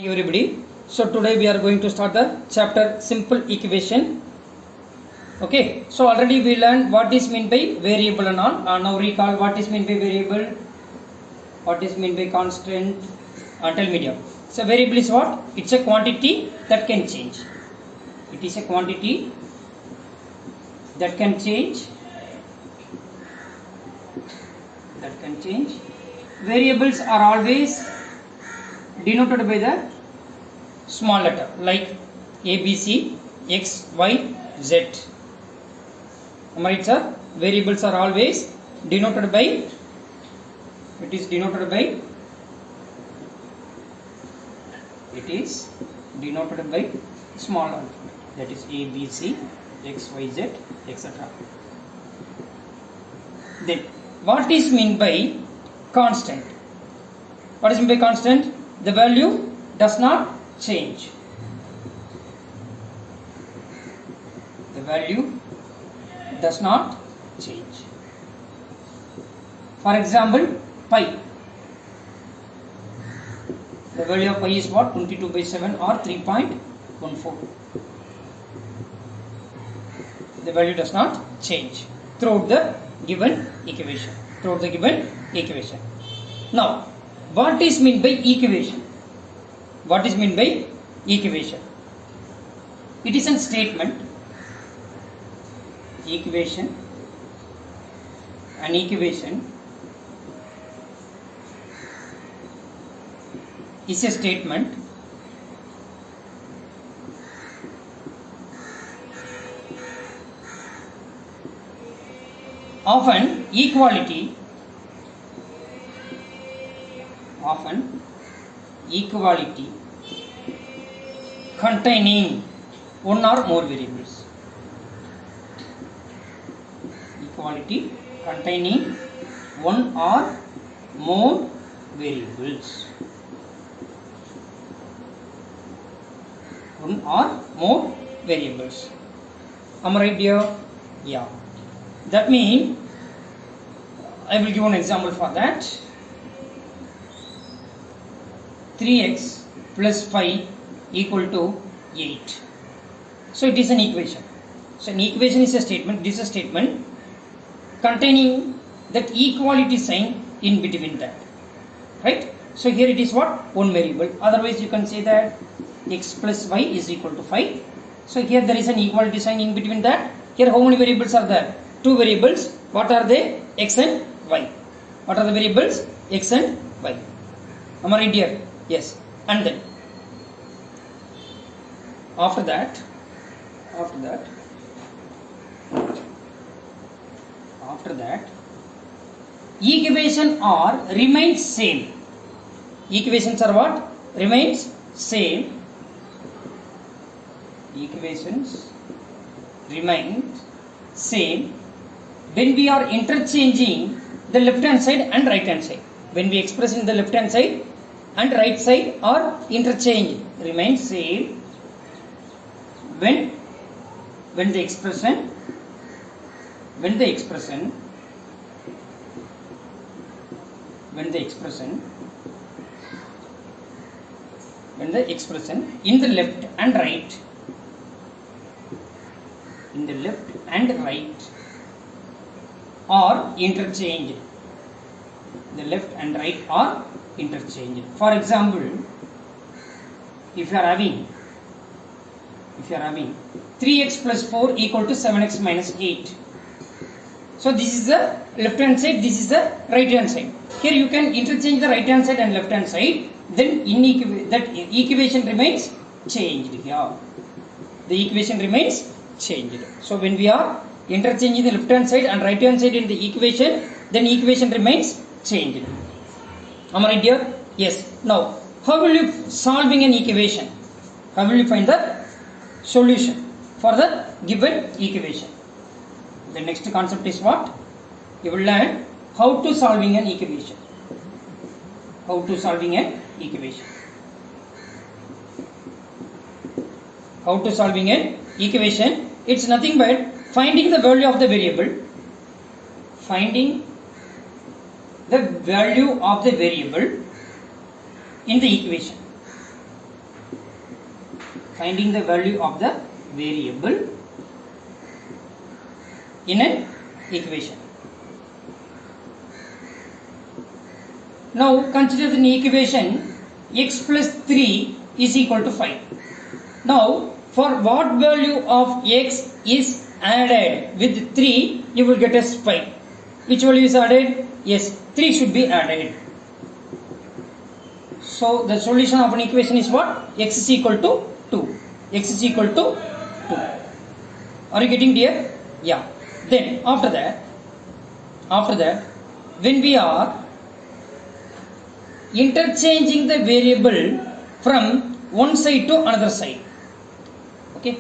Everybody. So today we are going to start the chapter simple equation. Okay. So already we learned what is meant by variable and all. Now recall what is meant by variable, what is meant by constant. Tell me dear. So variable is what? It's a quantity that can change. It is a quantity that can change. That can change. Variables are always denoted by the small letter like A, B, C, X, Y, Z. Am I right, sir? Variables are always denoted by, it is denoted by small alphabet, that is A, B, C, X, Y, Z, etc. Then what is meant by constant? What is meant by constant? The value does not change. The value does not change. For example, pi. The value of pi is what? 22/7 or 3.14. The value does not change throughout the given equation. Now, what is meant by equation? What is meant by equation? It is a statement. Equation. An equation is a statement of an equality containing one or more variables. Equality containing one or more variables. One or more variables. Am I right dear? Yeah. That means, I will give an example for that. 3x plus 5 equal to 8. So it is an equation. So an equation is a statement. This is a statement containing that equality sign in between that. Right? So here it is what? One variable. Otherwise you can say that x plus y is equal to 5. So here there is an equality sign in between that. Here how many variables are there? Two variables. What are they? X and y. What are the variables? X and y. Am I right dear? Yes. And then after that equation are remains same. Equations are what? Remains same. Equations remain same when we are interchanging the left hand side and right hand side. When we express in the left hand side and right side are interchanged, remains same when the expression in the left and right are interchanged. The left and right are interchanged. For example, if you are having 3x plus 4 equal to 7x minus 8. So this is the left hand side, this is the right hand side. Here you can interchange the right hand side and left hand side. Then that equation remains changed here. The equation remains changed. So when we are interchanging the left hand side and right hand side in the equation, then equation remains changed. Am I right dear? Yes. Now, how will you solving an equation? How will you find the solution for the given equation? The next concept is what? You will learn how to solving an equation. How to solving an equation. How to solving an equation? It's nothing but finding the value of the variable. Finding the value of the variable in the equation. Finding the value of the variable in an equation. Now consider the equation x plus 3 is equal to 5. Now for what value of x is added with 3, you will get as 5. Which value is added? Yes, 3 should be added. So the solution of an equation is what? X is equal to 2. X is equal to 2. Are you getting there? Yeah. Then after that, when we are interchanging the variable from one side to another side, okay,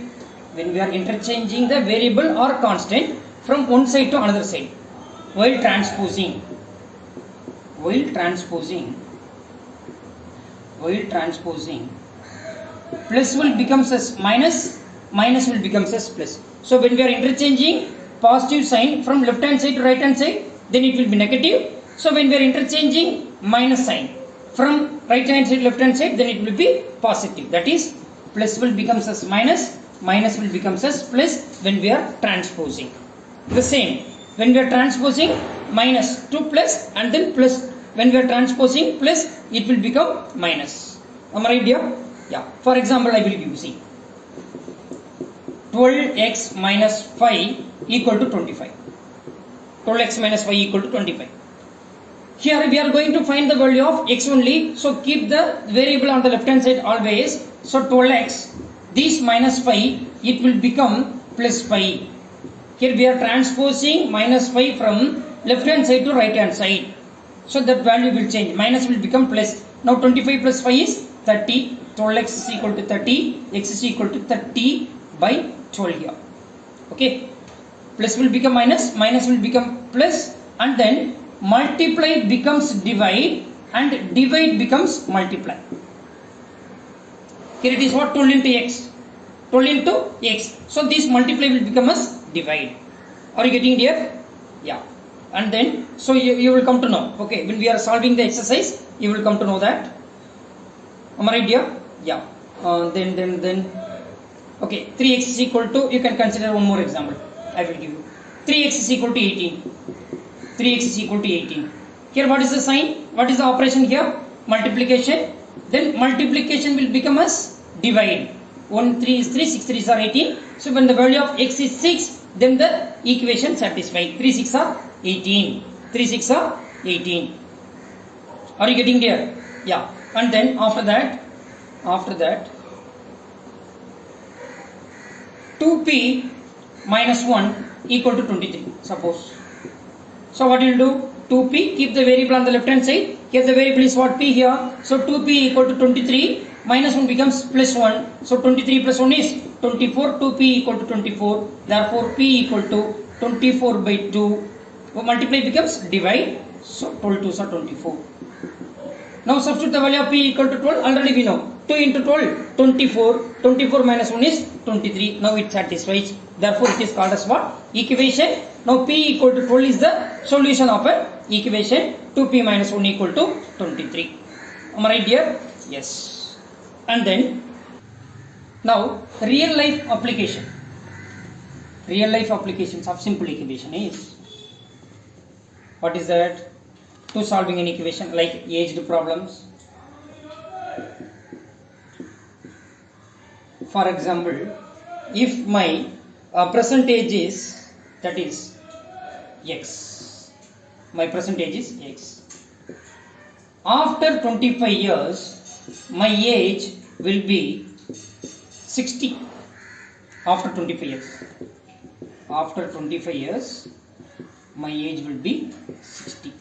when we are interchanging the variable or constant from one side to another side, while transposing, plus will becomes as minus, minus will becomes as plus. So when we are interchanging positive sign from left hand side to right hand side, then it will be negative. So when we are interchanging minus sign from right hand side to left hand side, then it will be positive. That is, plus will becomes as minus, minus will becomes as plus when we are transposing. The same, when we are transposing minus to plus and then plus, when we are transposing plus, it will become minus. Am I right here? Yeah. For example, I will give you, see, 12x minus 5 equal to 25. 12x minus 5 equal to 25. Here we are going to find the value of x only. So keep the variable on the left hand side always. So 12x, this minus 5, it will become plus 5. Here we are transposing minus 5 from left hand side to right hand side. So that value will change. Minus will become plus. Now 25 plus 5 is 30. 12x is equal to 30. X is equal to 30 by 12 here. Okay. Plus will become minus. Minus will become plus. And then multiply becomes divide. And divide becomes multiply. Here it is what? 12 into x. 12 into x. So this multiply will become as divide. Are you getting here? Yeah. And then, so you will come to know. Okay, when we are solving the exercise, you will come to know that. Am I right here? Yeah. Then, okay, 3x is equal to, you can consider one more example. I will give you. 3x is equal to 18. 3x is equal to 18. Here what is the sign? What is the operation here? Multiplication. Then multiplication will become as divide. 1 3 is 3, 6 3s are 18. So when the value of x is 6, then the equation satisfies. 3 6 are 18. 3 6 are 18. Are you getting there? Yeah. And then after that 2p minus 1 equal to 23, suppose. So what you will do? 2p, keep the variable on the left hand side. Here the variable is what? P here. So 2p equal to 23, minus 1 becomes plus 1. So 23 plus 1 is 24. 2p equal to 24. Therefore p equal to 24 by 2. Multiply becomes divide. So 12 2s are 24. Now substitute the value of p equal to 12. Already we know. 2 into 12, 24. 24 minus 1 is 23. Now it satisfies. Therefore it is called as what? Equation. Now p equal to 12 is the solution of an equation. 2p minus 1 equal to 23. Am I right here? Yes. And then now real life application. Real life applications of simple equation is, what is that? To solving an equation like aged problems. For example, if my percentage is, that is x, my percentage is x. After 25 years, my age will be 60. After 25 years. After 25 years, my age will be 60.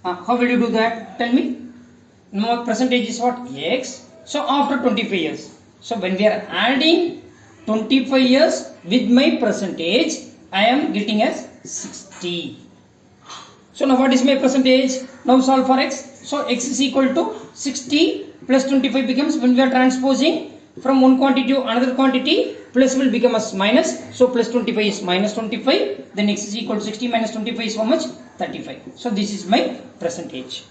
How will you do that? Tell me. My percentage is what? X. So after 25 years. So when we are adding 25 years with my percentage, I am getting as 60. So now what is my percentage? Now solve for x. So x is equal to 60 plus 25 becomes, when we are transposing from one quantity to another quantity, plus will become as minus. So plus 25 is minus 25. Then x is equal to 60 minus 25 is how much? 35. So this is my percentage.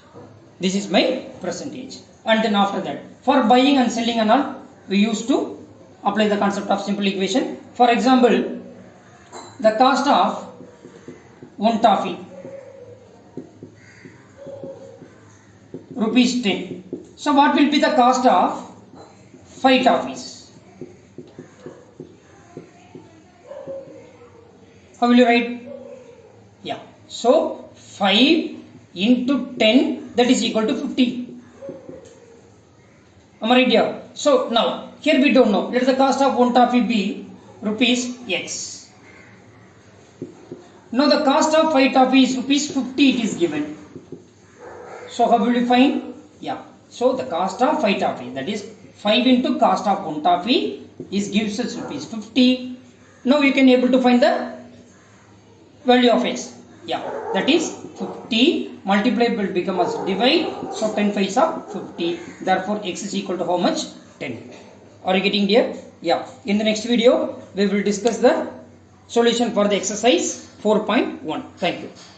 This is my percentage. And then after that, for buying and selling and all, we used to apply the concept of simple equation. For example, the cost of one toffee, rupees 10. So what will be the cost of 5 toffees? How will you write? Yeah. So 5 into 10, that is equal to 50. Am I right here? So now here we don't know. Let the cost of one toffee be rupees X. Now the cost of 5 toffee is rupees 50, it is given. So how will you find? Yeah. So the cost of 5 toffee, that is 5 into cost of 1 toffee is gives us rupees 50. Now you can able to find the value of X. Yeah, that is 50 multiplied will become as divide. So 10 5s are 50. Therefore X is equal to how much? 10. Are you getting there? Yeah. In the next video we will discuss the solution for the exercise 4.1. Thank you.